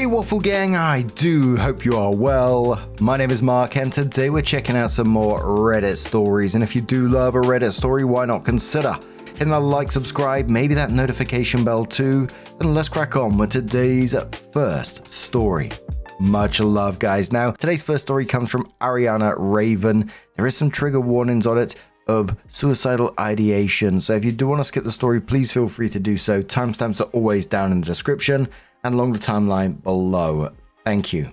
Hey Waffle Gang, I do hope you are well. My name is Mark and today we're checking out some more Reddit stories, and if you do love a Reddit story, why not consider hitting that like, subscribe, maybe that notification bell too, and let's crack on with today's first story. Much love guys. Now, today's first story comes from Ariana Raven. There is some trigger warnings on it of suicidal ideation, so if you do want to skip the story, please feel free to do so. Timestamps are always down in the description and along the timeline below. Thank you.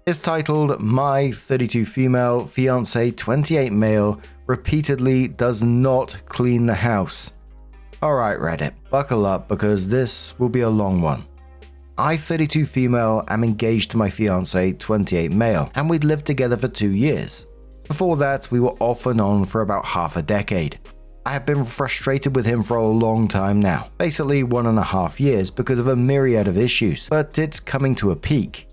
It's titled, My 32 Female Fiancé 28 Male Repeatedly Does Not Clean the House. Alright Reddit, buckle up because this will be a long one. I, 32 female, am engaged to my fiancé, 28 male, and we'd lived together for 2 years. Before that, we were off and on for about half a decade. I have been frustrated with him for a long time now, basically 1.5 years because of a myriad of issues, but it's coming to a peak.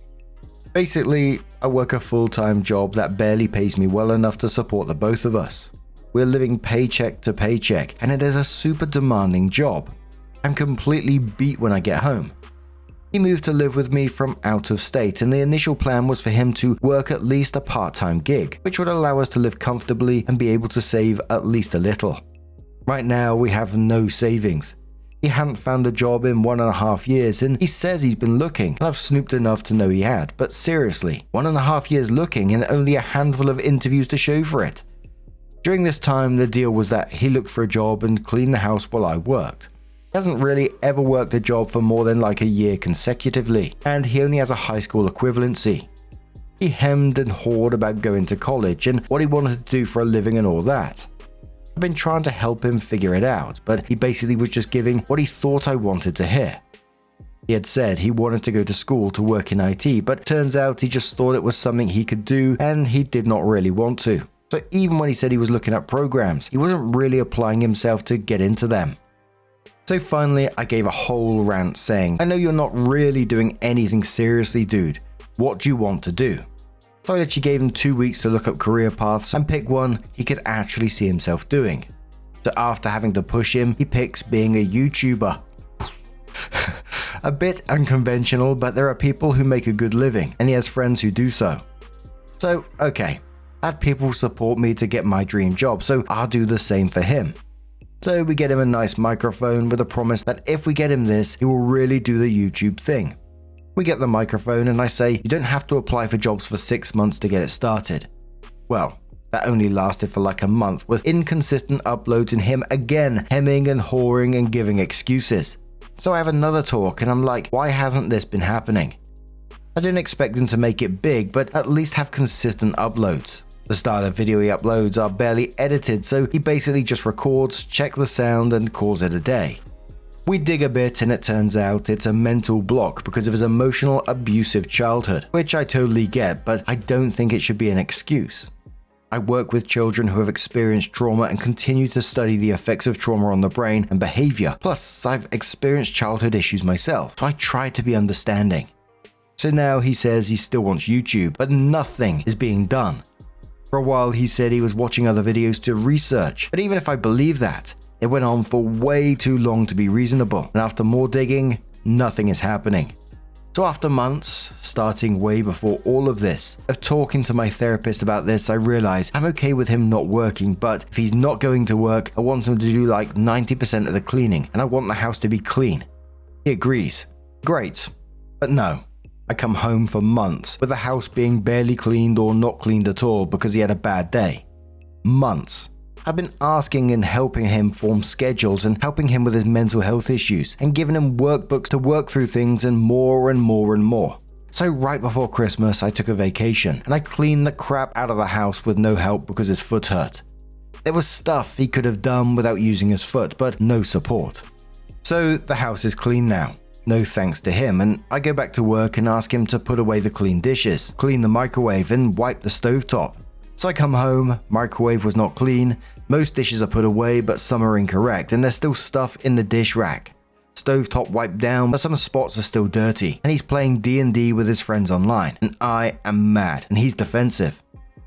Basically, I work a full-time job that barely pays me well enough to support the both of us. We're living paycheck to paycheck, and it is a super demanding job. I'm completely beat when I get home. He moved to live with me from out of state, and the initial plan was for him to work at least a part-time gig, which would allow us to live comfortably and be able to save at least a little. Right now, we have no savings. He hadn't found a job in 1.5 years, and he says he's been looking, and I've snooped enough to know he had, but seriously, 1.5 years looking and only a handful of interviews to show for it. During this time, the deal was that he looked for a job and cleaned the house while I worked. He hasn't really ever worked a job for more than like a year consecutively, and he only has a high school equivalency. He hemmed and hawed about going to college and what he wanted to do for a living and all that. I've been trying to help him figure it out, but he basically was just giving what he thought I wanted to hear. He had said he wanted to go to school to work in IT, but turns out he just thought it was something he could do and he did not really want to. So even when he said he was looking at programs, he wasn't really applying himself to get into them. So finally, I gave a whole rant saying, I know you're not really doing anything seriously, dude. What do you want to do? So I literally gave him 2 weeks to look up career paths and pick one he could actually see himself doing. So after having to push him, he picks being a YouTuber. A bit unconventional, but there are people who make a good living, and he has friends who do so. So, okay, I had people support me to get my dream job, so I'll do the same for him. So we get him a nice microphone with a promise that if we get him this, he will really do the YouTube thing. We get the microphone and I say, you don't have to apply for jobs for 6 months to get it started. Well, that only lasted for like a month with inconsistent uploads and him again hemming and hawing and giving excuses. So I have another talk and I'm like, why hasn't this been happening? I didn't expect him to make it big, but at least have consistent uploads. The style of video he uploads are barely edited, so he basically just records, checks the sound and calls it a day. We dig a bit and it turns out it's a mental block because of his emotional abusive childhood, which I totally get, but I don't think it should be an excuse. I work with children who have experienced trauma and continue to study the effects of trauma on the brain and behavior. Plus, I've experienced childhood issues myself, so I try to be understanding. So now he says he still wants YouTube, but nothing is being done. For a while he said he was watching other videos to research, but even if I believe that, it went on for way too long to be reasonable, and after more digging, nothing is happening. So after months, starting way before all of this, of talking to my therapist about this, I realize I'm okay with him not working, but if he's not going to work, I want him to do like 90% of the cleaning, and I want the house to be clean. He agrees. Great. But no. I come home for months with the house being barely cleaned or not cleaned at all because he had a bad day. Months. I've been asking and helping him form schedules and helping him with his mental health issues and giving him workbooks to work through things and more and more and more. So right before Christmas I took a vacation and I cleaned the crap out of the house with no help because his foot hurt. There was stuff he could have done without using his foot, but no support. So the house is clean now. No thanks to him, and I go back to work and ask him to put away the clean dishes, clean the microwave and wipe the stovetop. So I come home, microwave was not clean, most dishes are put away but some are incorrect and there's still stuff in the dish rack. Stovetop wiped down but some spots are still dirty, and he's playing D&D with his friends online, and I am mad and he's defensive.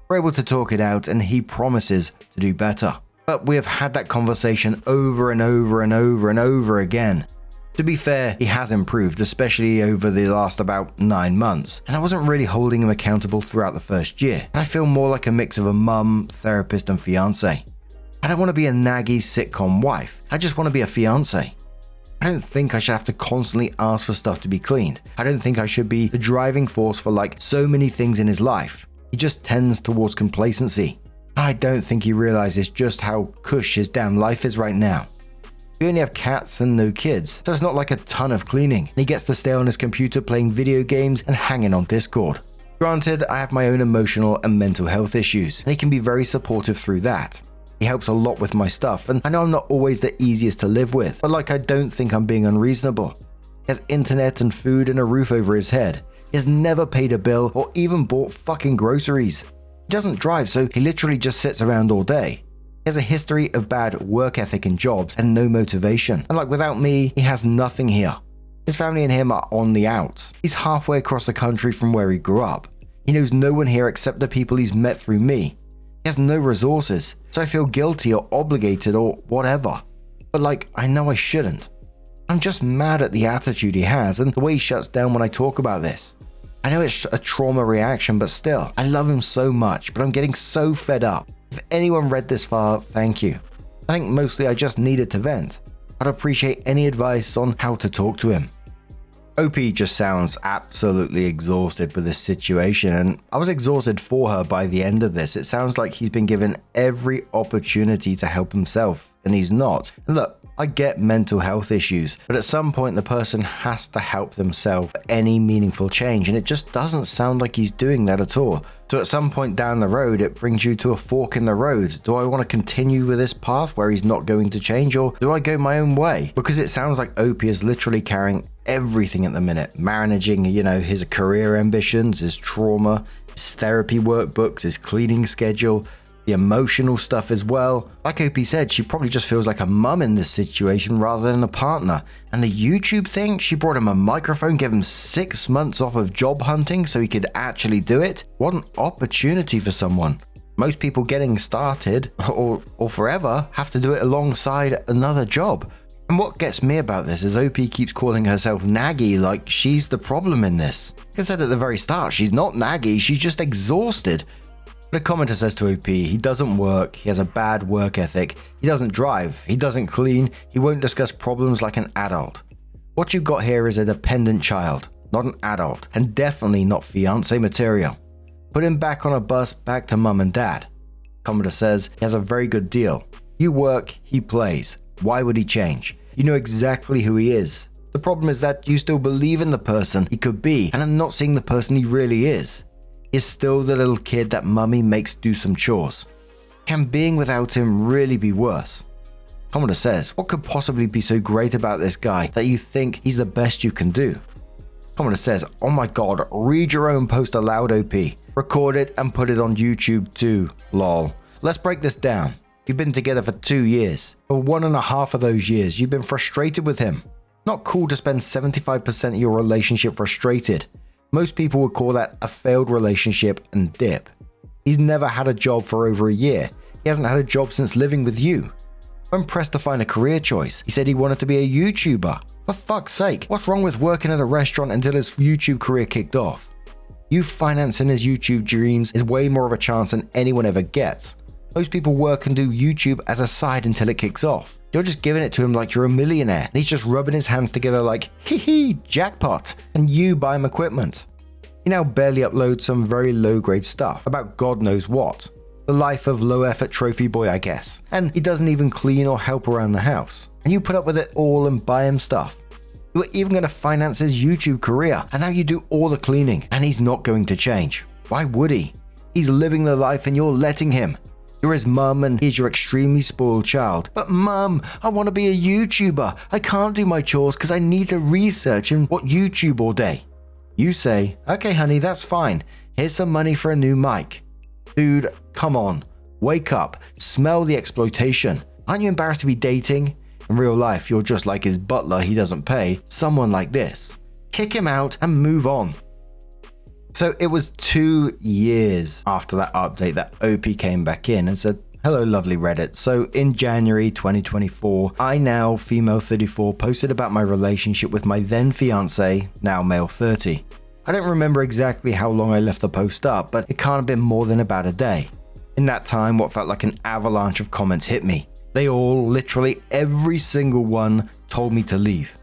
We're able to talk it out and he promises to do better. But we have had that conversation over and over and over and over again. To be fair, he has improved, especially over the last about 9 months, and I wasn't really holding him accountable throughout the first year, and I feel more like a mix of a mum, therapist, and fiancé. I don't want to be a naggy sitcom wife, I just want to be a fiancé. I don't think I should have to constantly ask for stuff to be cleaned. I don't think I should be the driving force for like so many things in his life. He just tends towards complacency. I don't think he realizes just how cush his damn life is right now. We only have cats and no kids, so it's not like a ton of cleaning. He gets to stay on his computer playing video games and hanging on Discord. Granted, I have my own emotional and mental health issues, and he can be very supportive through that. He helps a lot with my stuff, and I know I'm not always the easiest to live with, but like I don't think I'm being unreasonable. He has internet and food and a roof over his head. He has never paid a bill or even bought fucking groceries. He doesn't drive, so he literally just sits around all day. He has a history of bad work ethic in jobs and no motivation, and like without me, he has nothing here. His family and him are on the outs. He's halfway across the country from where he grew up. He knows no one here except the people he's met through me. He has no resources, so I feel guilty or obligated or whatever. But like, I know I shouldn't. I'm just mad at the attitude he has and the way he shuts down when I talk about this. I know it's a trauma reaction, but still, I love him so much, but I'm getting so fed up. If anyone read this far, thank you. I think mostly I just needed to vent. I'd appreciate any advice on how to talk to him. OP just sounds absolutely exhausted with this situation, and I was exhausted for her by the end of this. It sounds like he's been given every opportunity to help himself, and he's not. And look, I get mental health issues, but at some point the person has to help themselves for any meaningful change, and it just doesn't sound like he's doing that at all. So at some point down the road, it brings you to a fork in the road. Do I want to continue with this path where he's not going to change, or do I go my own way? Because it sounds like OP is literally carrying everything at the minute, managing, his career ambitions, his trauma, his therapy workbooks, his cleaning schedule, the emotional stuff as well. Like OP said, she probably just feels like a mum in this situation rather than a partner. And the YouTube thing, she brought him a microphone, gave him 6 months off of job hunting so he could actually do it. What an opportunity for someone. Most people getting started, or forever, have to do it alongside another job. And what gets me about this is OP keeps calling herself naggy like she's the problem in this. Like I said at the very start, she's not naggy, she's just exhausted. But a commenter says to OP, he doesn't work, he has a bad work ethic, he doesn't drive, he doesn't clean, he won't discuss problems like an adult. What you got here is a dependent child, not an adult, and definitely not fiancé material. Put him back on a bus back to mum and dad. Commenter says he has a very good deal. You work, he plays. Why would he change? You know exactly who he is. The problem is that you still believe in the person he could be and are not seeing the person he really is. He is still the little kid that mummy makes do some chores. Can being without him really be worse? Commenter says, what could possibly be so great about this guy that you think he's the best you can do? Commenter says, oh my god, read your own post aloud, OP. Record it and put it on YouTube too, lol. Let's break this down. You've been together for 2 years. For 1.5 of those years, you've been frustrated with him. Not cool to spend 75% of your relationship frustrated. Most people would call that a failed relationship and dip. He's never had a job for over a year. He hasn't had a job since living with you. When pressed to find a career choice, he said he wanted to be a YouTuber. For fuck's sake, what's wrong with working at a restaurant until his YouTube career kicked off? You financing his YouTube dreams is way more of a chance than anyone ever gets. Most people work and do YouTube as a side until it kicks off. You're just giving it to him like you're a millionaire, and he's just rubbing his hands together like, hee hee, jackpot, and you buy him equipment. He now barely uploads some very low-grade stuff about God knows what. The life of low-effort trophy boy, I guess. And he doesn't even clean or help around the house. And you put up with it all and buy him stuff. You were even going to finance his YouTube career, and now you do all the cleaning, and he's not going to change. Why would he? He's living the life and you're letting him. You're his mum and he's your extremely spoiled child. But mum, I want to be a YouTuber. I can't do my chores because I need to research and watch YouTube all day. You say, okay honey, that's fine. Here's some money for a new mic. Dude, come on. Wake up. Smell the exploitation. Aren't you embarrassed to be dating? In real life, you're just like his butler he doesn't pay. Someone like this. Kick him out and move on. So it was 2 years after that update that OP came back in and said, Hello lovely Reddit. So in January 2024, I now female 34 posted about my relationship with my then fiancé, now male 30. I don't remember exactly how long I left the post up, but it can't have been more than about a day. In that time, what felt like an avalanche of comments hit me. They all, literally every single one, told me to leave.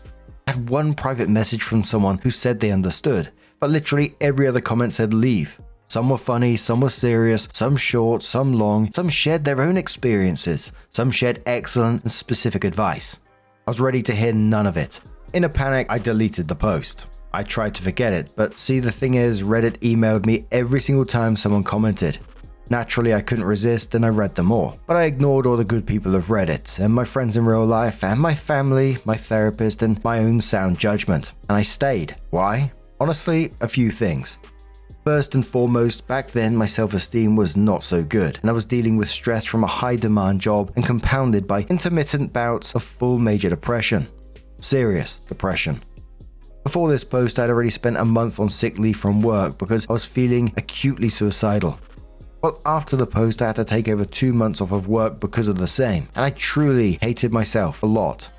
I had one private message from someone who said they understood, but literally every other comment said leave. Some were funny, some were serious, some short, some long, some shared their own experiences, some shared excellent and specific advice. I was ready to hear none of it. In a panic, I deleted the post. I tried to forget it, but see, the thing is, Reddit emailed me every single time someone commented. Naturally, I couldn't resist and I read them all, but I ignored all the good people of Reddit and my friends in real life and my family, my therapist, and my own sound judgment. And I stayed. Why? Honestly, a few things. First and foremost, back then my self-esteem was not so good, and I was dealing with stress from a high-demand job and compounded by intermittent bouts of full major depression. Serious depression. Before this post, I'd already spent a month on sick leave from work because I was feeling acutely suicidal. Well, after the post, I had to take over 2 months off of work because of the same, and I truly hated myself a lot.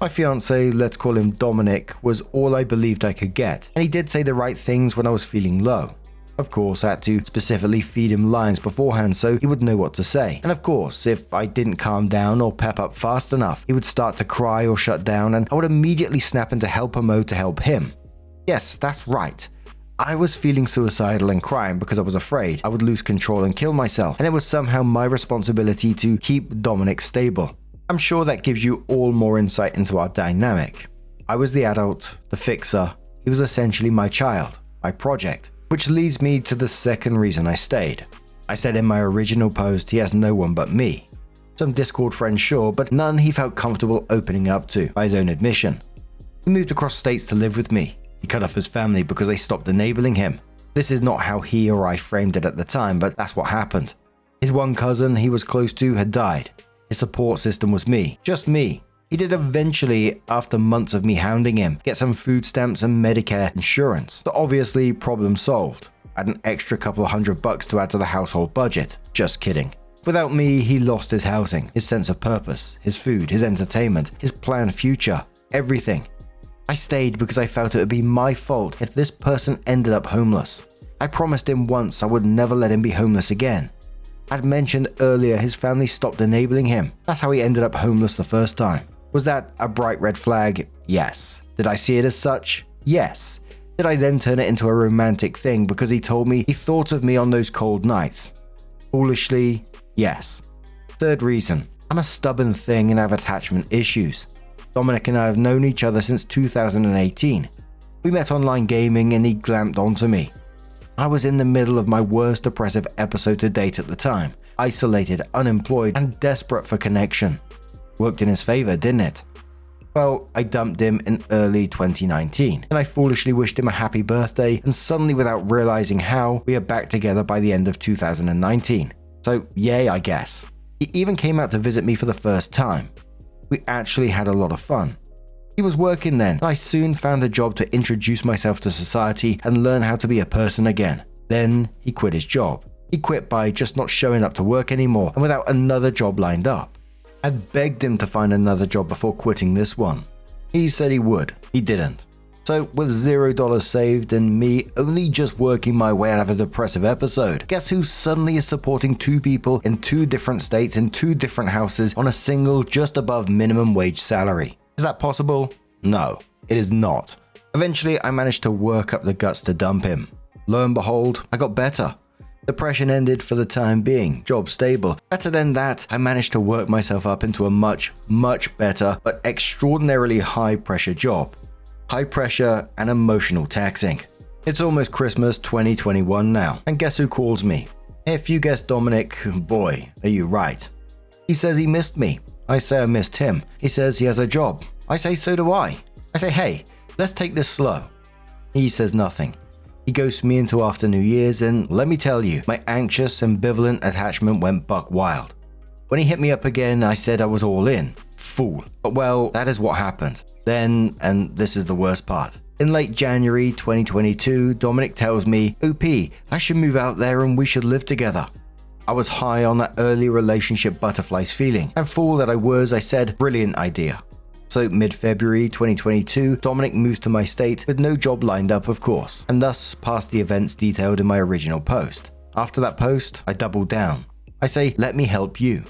My fiancé, let's call him Dominic, was all I believed I could get, and he did say the right things when I was feeling low. Of course, I had to specifically feed him lines beforehand so he would know what to say. And of course, if I didn't calm down or pep up fast enough, he would start to cry or shut down, and I would immediately snap into helper mode to help him. Yes, that's right. I was feeling suicidal and crying because I was afraid I would lose control and kill myself, and it was somehow my responsibility to keep Dominic stable. I'm sure that gives you all more insight into our dynamic. I was the adult, the fixer. He was essentially my child, my project, which leads me to the second reason I stayed. I said in my original post he has no one but me. Some Discord friends sure, but none he felt comfortable opening up to, by his own admission. He moved across states to live with me. He cut off his family because they stopped enabling him. This is not how he or I framed it at the time, but that's what happened. His one cousin he was close to had died. His support system was me, just me. He did eventually, after months of me hounding him, get some food stamps and Medicare insurance. So obviously, problem solved. I had an extra couple of $100 to add to the household budget. Just kidding. Without me, he lost his housing, his sense of purpose, his food, his entertainment, his planned future, everything. I stayed because I felt it would be my fault if this person ended up homeless. I promised him once I would never let him be homeless again. I'd mentioned earlier his family stopped enabling him. That's how he ended up homeless the first time. Was that a bright red flag? Yes. Did I see it as such? Yes. Did I then turn it into a romantic thing because he told me he thought of me on those cold nights? Foolishly, yes. Third reason, I'm a stubborn thing and have attachment issues. Dominic and I have known each other since 2018. We met online gaming and he glamped onto me. I was in the middle of my worst depressive episode to date at the time, isolated, unemployed, and desperate for connection. Worked in his favor, didn't it? Well, I dumped him in early 2019, and I foolishly wished him a happy birthday, and suddenly without realizing how, we are back together by the end of 2019. So yay, I guess. He even came out to visit me for the first time. We actually had a lot of fun. He was working then, and I soon found a job to introduce myself to society and learn how to be a person again. Then he quit his job. He quit by just not showing up to work anymore and without another job lined up. I begged him to find another job before quitting this one. He said he would. He didn't. So with $0 saved and me only just working my way out of a depressive episode, guess who suddenly is supporting 2 people in 2 different states in 2 different houses on a single just above minimum wage salary? Is that possible? No, it is not. Eventually, I managed to work up the guts to dump him. Lo and behold, I got better. Depression ended for the time being, job stable. Better than that, I managed to work myself up into a much, much better but extraordinarily high pressure job. High pressure and emotional taxing. It's almost Christmas 2021 now, and guess who calls me? If you guessed Dominic, boy, are you right. He says he missed me. I say I missed him. He says he has a job. I say so do I. I say, hey, let's take this slow. He says nothing. He ghosts me into after New Year's, and let me tell you, my anxious, ambivalent attachment went buck wild. When he hit me up again, I said I was all in. Fool. But well, that is what happened. Then, and this is the worst part, in late January 2022, Dominic tells me, OP, I should move out there and we should live together. I I was high on that early relationship butterflies feeling, and fool that I was, I said, brilliant idea. So mid-February 2022, Dominic moves to my state with no job lined up, of course, and thus past the events detailed in my original post. After that post, I doubled down. I say, let me help you.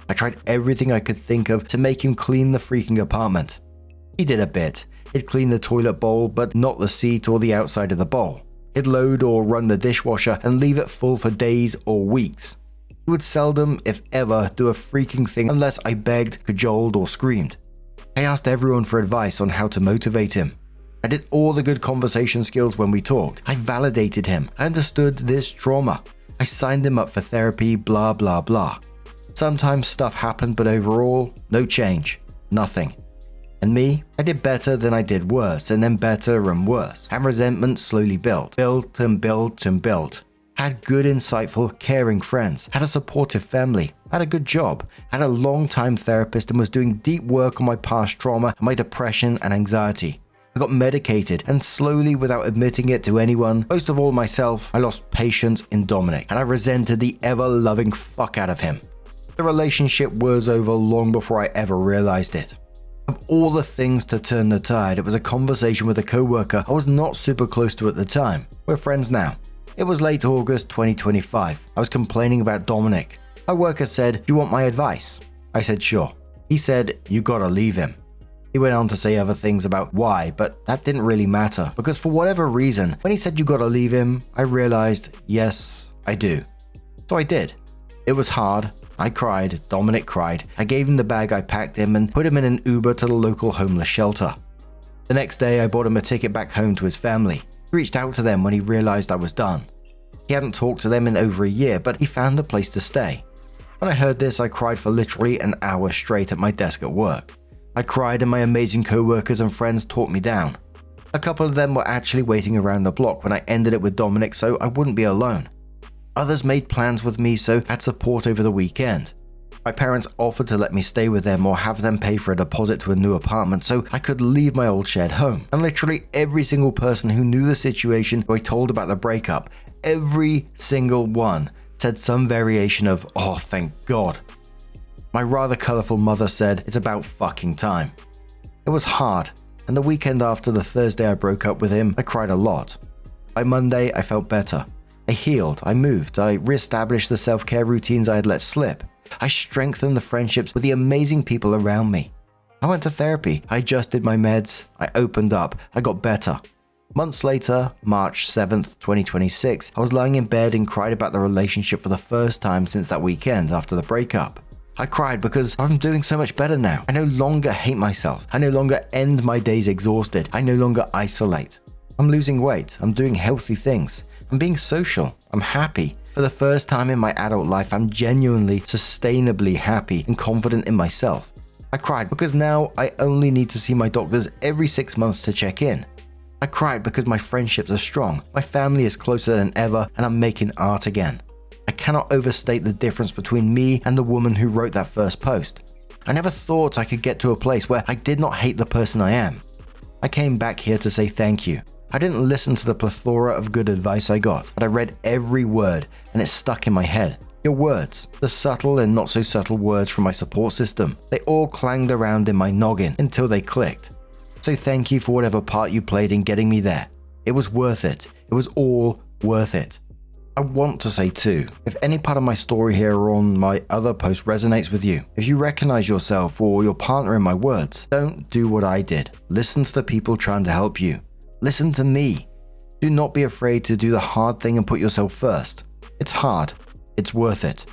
I tried everything I could think of to make him clean the freaking apartment. He did a bit. He'd clean the toilet bowl, but not the seat or the outside of the bowl. He'd load or run the dishwasher and leave it full for days or weeks. He would seldom, if ever, do a freaking thing unless I begged, cajoled, or screamed. I asked everyone for advice on how to motivate him. I did all the good conversation skills when we talked. I validated him. I understood this trauma. I signed him up for therapy, blah blah blah. Sometimes stuff happened, but overall, no change. Nothing. And me, I did better than I did worse, and then better and worse. And resentment slowly built. Built and built and built. Had good, insightful, caring friends. Had a supportive family. Had a good job. Had a long-time therapist and was doing deep work on my past trauma and my depression and anxiety. I got medicated, and slowly, without admitting it to anyone, most of all myself, I lost patience in Dominic, and I resented the ever-loving fuck out of him. The relationship was over long before I ever realized it. Of all the things to turn the tide, it was a conversation with a coworker I was not super close to at the time. We're friends now. It was late August 2025. I was complaining about Dominic. My worker said, "Do you want my advice?" I said, "Sure." He said, "You gotta leave him." He went on to say other things about why, but that didn't really matter, because for whatever reason, when he said you gotta leave him, I realized, yes, I do. So I did. It was hard. I cried, Dominic cried. I gave him the bag I packed him and put him in an Uber to the local homeless shelter. The next day, I bought him a ticket back home to his family. He reached out to them when he realized I was done. He hadn't talked to them in over a year, but he found a place to stay. When I heard this, I cried for literally an hour straight at my desk at work. I cried and my amazing co-workers and friends talked me down. A couple of them were actually waiting around the block when I ended it with Dominic so I wouldn't be alone. Others made plans with me so I had support over the weekend. My parents offered to let me stay with them or have them pay for a deposit to a new apartment so I could leave my old shared home. And literally every single person who knew the situation who I told about the breakup, every single one said some variation of, "Oh, thank God." My rather colourful mother said, "It's about fucking time." It was hard, and the weekend after the Thursday I broke up with him, I cried a lot. By Monday, I felt better. I healed, I moved, I re-established the self-care routines I had let slip. I strengthened the friendships with the amazing people around me. I went to therapy, I adjusted my meds, I opened up, I got better. Months later, March 7th, 2026, I was lying in bed and cried about the relationship for the first time since that weekend after the breakup. I cried because I'm doing so much better now. I no longer hate myself. I no longer end my days exhausted. I no longer isolate. I'm losing weight. I'm doing healthy things. I'm being social. I'm happy. For the first time in my adult life, I'm genuinely, sustainably happy and confident in myself. I cried because now I only need to see my doctors every 6 months to check in. I cried because my friendships are strong, my family is closer than ever, and I'm making art again. I cannot overstate the difference between me and the woman who wrote that first post. I never thought I could get to a place where I did not hate the person I am. I came back here to say thank you. I didn't listen to the plethora of good advice I got, but I read every word and it stuck in my head. Your words, the subtle and not so subtle words from my support system, they all clanged around in my noggin until they clicked. So thank you for whatever part you played in getting me there. It was worth it. It was all worth it. I want to say too, if any part of my story here or on my other post resonates with you, if you recognize yourself or your partner in my words, don't do what I did. Listen to the people trying to help you. Listen to me. Do not be afraid to do the hard thing and put yourself first. It's hard. It's worth it.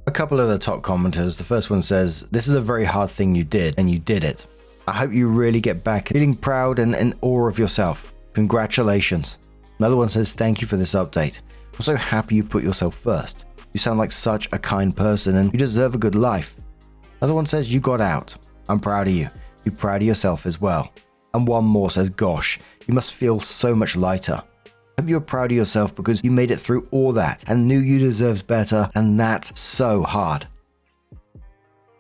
A couple of the top commenters, the first one says, "This is a very hard thing you did, and you did it. I hope you really get back feeling proud and in awe of yourself. Congratulations." Another one says, "Thank you for this update. I'm so happy you put yourself first. You sound like such a kind person and you deserve a good life." Another one says, "You got out. I'm proud of you. Be proud of yourself as well." And one more says, "Gosh, you must feel so much lighter. Hope you're proud of yourself because you made it through all that and knew you deserved better, and that's so hard."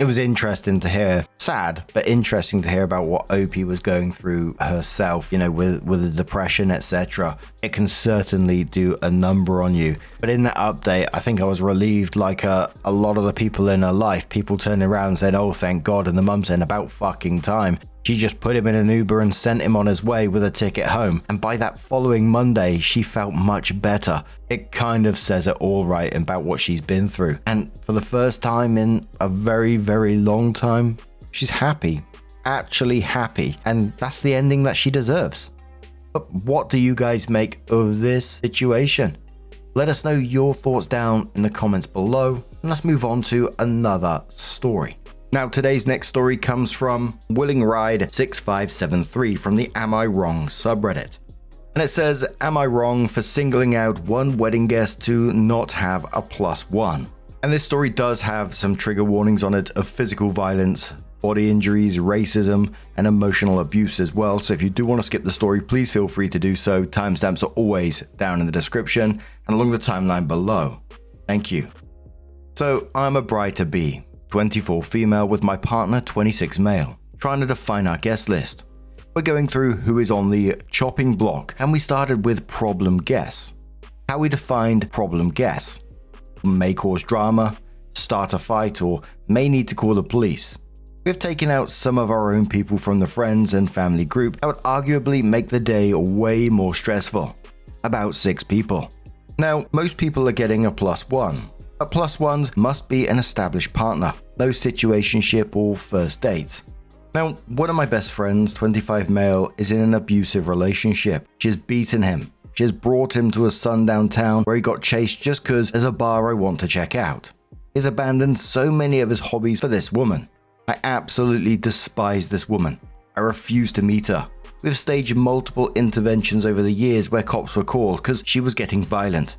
It was interesting to hear, sad, but interesting to hear about what Opie was going through herself, you know, with the depression, etc. It can certainly do a number on you. But in that update, I think I was relieved, like a lot of the people in her life, people turning around and saying, oh, thank God, and the mum saying, about fucking time. She just put him in an Uber and sent him on his way with a ticket home. And by that following Monday, she felt much better. It kind of says it all right about what she's been through. And for the first time in a very, very long time, she's happy. Actually happy. And that's the ending that she deserves. But what do you guys make of this situation? Let us know your thoughts down in the comments below. And let's move on to another story. Now, today's next story comes from Willing Ride 6573 from the Am I Wrong subreddit. And it says, am I wrong for singling out one wedding guest to not have a +1? And this story does have some trigger warnings on it of physical violence, body injuries, racism, and emotional abuse as well. So if you do want to skip the story, please feel free to do so. Timestamps are always down in the description and along the timeline below. Thank you. So I'm a bride-to-be. 24 female with my partner 26 male, trying to define our guest list. We're going through who is on the chopping block, and we started with problem guests. How we defined problem guests: may cause drama, start a fight, or may need to call the police. We've taken out some of our own people from the friends and family group that would arguably make the day way more stressful. About 6 people. Now, most people are getting a +1. But +1s must be an established partner, no situationship or first dates. Now, one of my best friends, 25 male, is in an abusive relationship. She has beaten him. She has brought him to a sundown town where he got chased just cause there's a bar I want to check out. He has abandoned so many of his hobbies for this woman. I absolutely despise this woman. I refuse to meet her. We've staged multiple interventions over the years where cops were called because she was getting violent.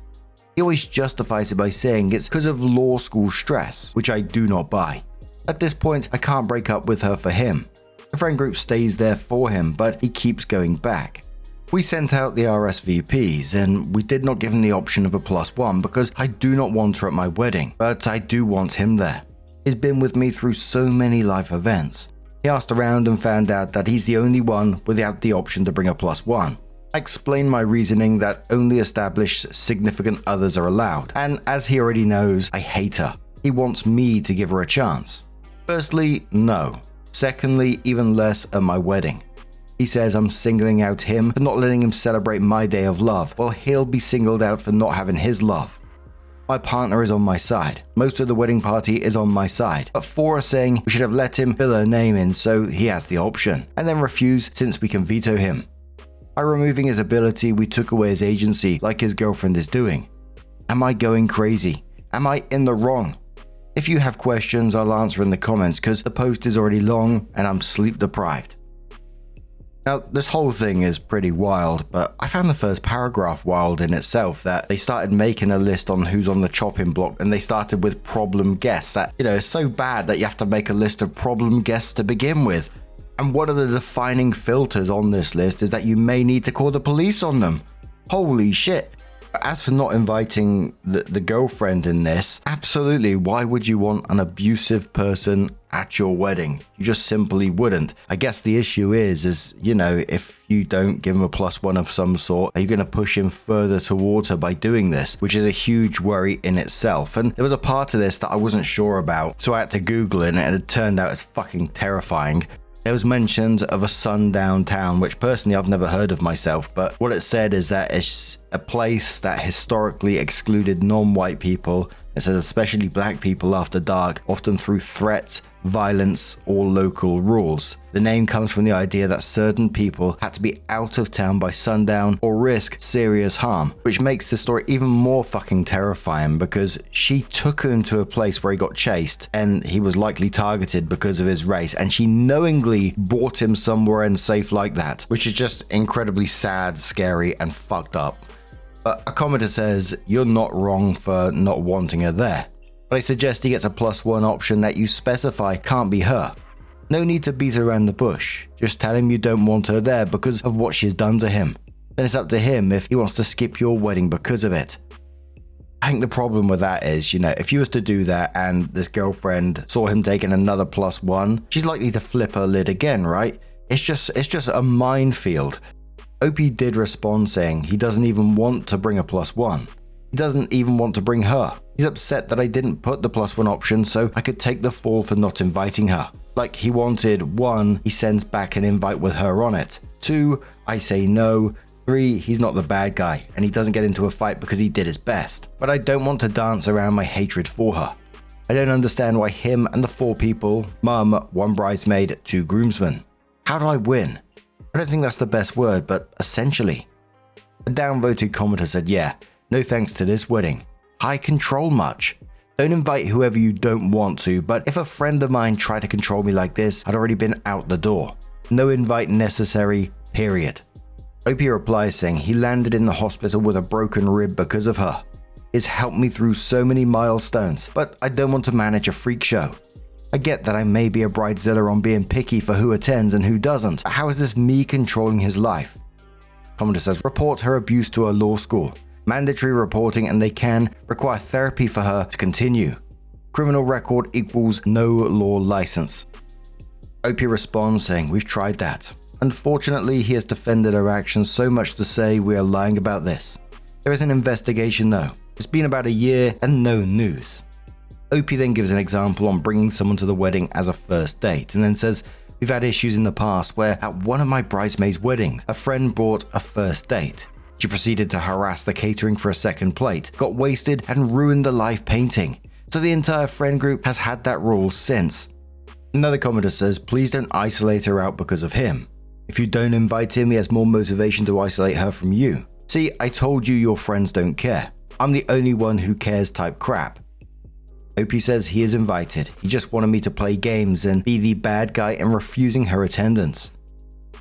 He always justifies it by saying it's because of law school stress, which I do not buy. At this point, I can't break up with her for him. The friend group stays there for him, but he keeps going back. We sent out the RSVPs, and we did not give him the option of a +1 because I do not want her at my wedding, but I do want him there. He's been with me through so many life events. He asked around and found out that he's the only one without the option to bring a +1. I explained my reasoning that only established significant others are allowed, and as he already knows, I hate her. He wants me to give her a chance. Firstly, no. Secondly, even less at my wedding. He says I'm singling out him for not letting him celebrate my day of love, while he'll be singled out for not having his love. My partner is on my side. Most of the wedding party is on my side, but 4 are saying we should have let him fill her name in so he has the option, and then refuse since we can veto him. By removing his ability, we took away his agency like his girlfriend is doing. Am I going crazy? Am I in the wrong? If you have questions, I'll answer in the comments because the post is already long and I'm sleep deprived. Now, this whole thing is pretty wild, but I found the first paragraph wild in itself, that they started making a list on who's on the chopping block, and they started with problem guests. That, you know, it's so bad that you have to make a list of problem guests to begin with. And one of the defining filters on this list is that you may need to call the police on them. Holy shit. As for not inviting the girlfriend in this, absolutely, why would you want an abusive person at your wedding? You just simply wouldn't. I guess the issue is, you know, if you don't give him a +1 of some sort, are you going to push him further towards her by doing this? Which is a huge worry in itself. And there was a part of this that I wasn't sure about, so I had to Google it, and it turned out it's fucking terrifying. There was mentions of a sundown town, which personally I've never heard of myself, but what it said is that it's a place that historically excluded non-white people. It says especially black people after dark, often through threats, violence, or local rules. The name comes from the idea that certain people had to be out of town by sundown or risk serious harm, which makes the story even more fucking terrifying because she took him to a place where he got chased and he was likely targeted because of his race, and she knowingly brought him somewhere unsafe like that, which is just incredibly sad, scary, and fucked up. But a commenter says, you're not wrong for not wanting her there. But I suggest he gets a +1 option that you specify can't be her. No need to beat around the bush. Just tell him you don't want her there because of what she's done to him. Then it's up to him if he wants to skip your wedding because of it. I think the problem with that is, if you was to do that and this girlfriend saw him taking another +1, she's likely to flip her lid again, right? It's just a minefield. OP did respond saying he doesn't even want to bring a +1. He doesn't even want to bring her. He's upset that I didn't put the +1 option so I could take the fall for not inviting her. Like he wanted 1, he sends back an invite with her on it. 2, I say no. 3, he's not the bad guy, and he doesn't get into a fight because he did his best. But I don't want to dance around my hatred for her. I don't understand why him and the 4 people, mum, 1 bridesmaid, 2 groomsmen. How do I win? I don't think that's the best word, but essentially. A downvoted commenter said, yeah, no thanks to this wedding. High control much. Don't invite whoever you don't want to, but if a friend of mine tried to control me like this, I'd already been out the door. No invite necessary, period. OP replies saying he landed in the hospital with a broken rib because of her. It's helped me through so many milestones, but I don't want to manage a freak show. I get that I may be a bridezilla on being picky for who attends and who doesn't, but how is this me controlling his life? Commenter says, report her abuse to a law school. Mandatory reporting, and they can require therapy for her to continue. Criminal record equals no law license. OP responds saying, we've tried that. Unfortunately, he has defended her actions so much to say we are lying about this. There is an investigation though. It's been about a year and no news. OP then gives an example on bringing someone to the wedding as a first date and then says, we've had issues in the past where at one of my bridesmaids' weddings, a friend brought a first date. She proceeded to harass the catering for a second plate, got wasted and ruined the live painting. So the entire friend group has had that rule since. Another commenter says, please don't isolate her out because of him. If you don't invite him, he has more motivation to isolate her from you. See, I told you your friends don't care. I'm the only one who cares type crap. OP says he is invited. He just wanted me to play games and be the bad guy in refusing her attendance.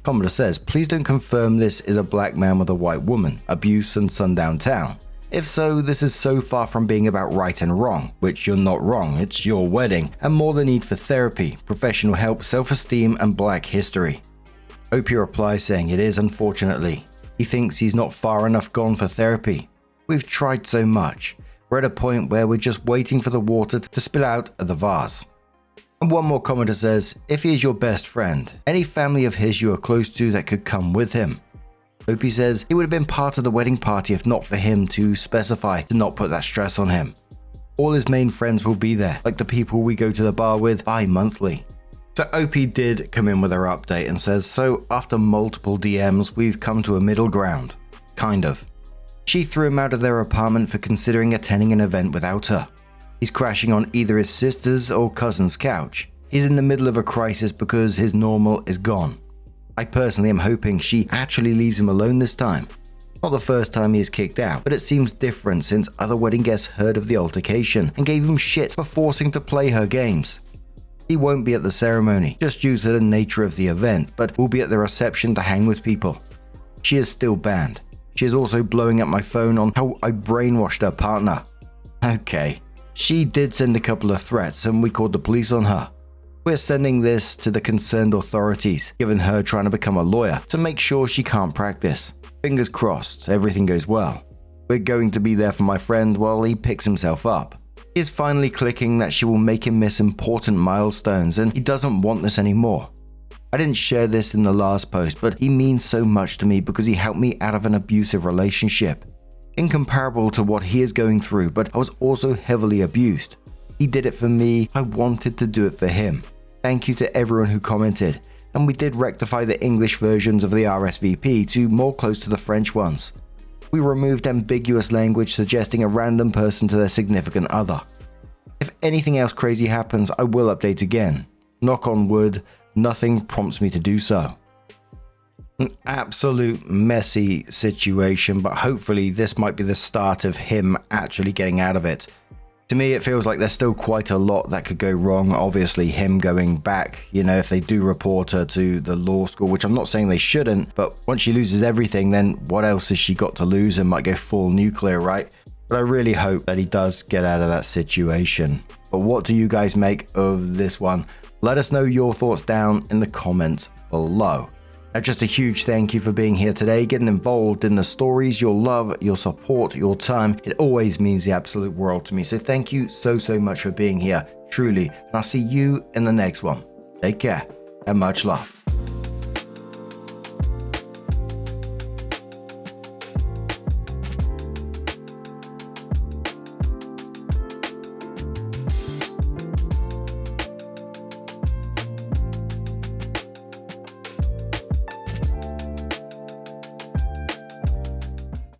Commenter says, please don't confirm this is a black man with a white woman, abuse and sundown town. If so, this is so far from being about right and wrong, which you're not wrong, it's your wedding, and more the need for therapy, professional help, self-esteem, and black history. OP replies saying it is, unfortunately. He thinks he's not far enough gone for therapy. We've tried so much. We're at a point where we're just waiting for the water to spill out of the vase. And one more commenter says, if he is your best friend, any family of his you are close to that could come with him. OP says he would have been part of the wedding party if not for him to specify to not put that stress on him. All his main friends will be there, like the people we go to the bar with bi-monthly. So OP did come in with her update and says, so after multiple DMs, we've come to a middle ground. Kind of. She threw him out of their apartment for considering attending an event without her. He's crashing on either his sister's or cousin's couch. He's in the middle of a crisis because his normal is gone. I personally am hoping she actually leaves him alone this time. Not the first time he is kicked out, but it seems different since other wedding guests heard of the altercation and gave him shit for forcing to play her games. He won't be at the ceremony, just due to the nature of the event, but will be at the reception to hang with people. She is still banned. She is also blowing up my phone on how I brainwashed her partner. Okay. She did send a couple of threats and we called the police on her. We're sending this to the concerned authorities, given her trying to become a lawyer, to make sure she can't practice. Fingers crossed, everything goes well. We're going to be there for my friend while he picks himself up. He is finally clicking that she will make him miss important milestones and he doesn't want this anymore. I didn't share this in the last post, but he means so much to me because he helped me out of an abusive relationship. Incomparable to what he is going through, but I was also heavily abused. He did it for me, I wanted to do it for him. Thank you to everyone who commented, and we did rectify the English versions of the RSVP to more close to the French ones. We removed ambiguous language suggesting a random person to their significant other. If anything else crazy happens, I will update again. Knock on wood, nothing prompts me to do so. An absolute messy situation, but hopefully this might be the start of him actually getting out of it. To me, it feels like there's still quite a lot that could go wrong. Obviously, him going back, if they do report her to the law school, which I'm not saying they shouldn't, but once she loses everything, then what else has she got to lose and might go full nuclear, right? But I really hope that he does get out of that situation. But what do you guys make of this one? Let us know your thoughts down in the comments below. Just a huge thank you for being here today, getting involved in the stories, your love, your support, your time. It always means the absolute world to me. So thank you so much for being here, truly. And I'll see you in the next one. Take care and much love.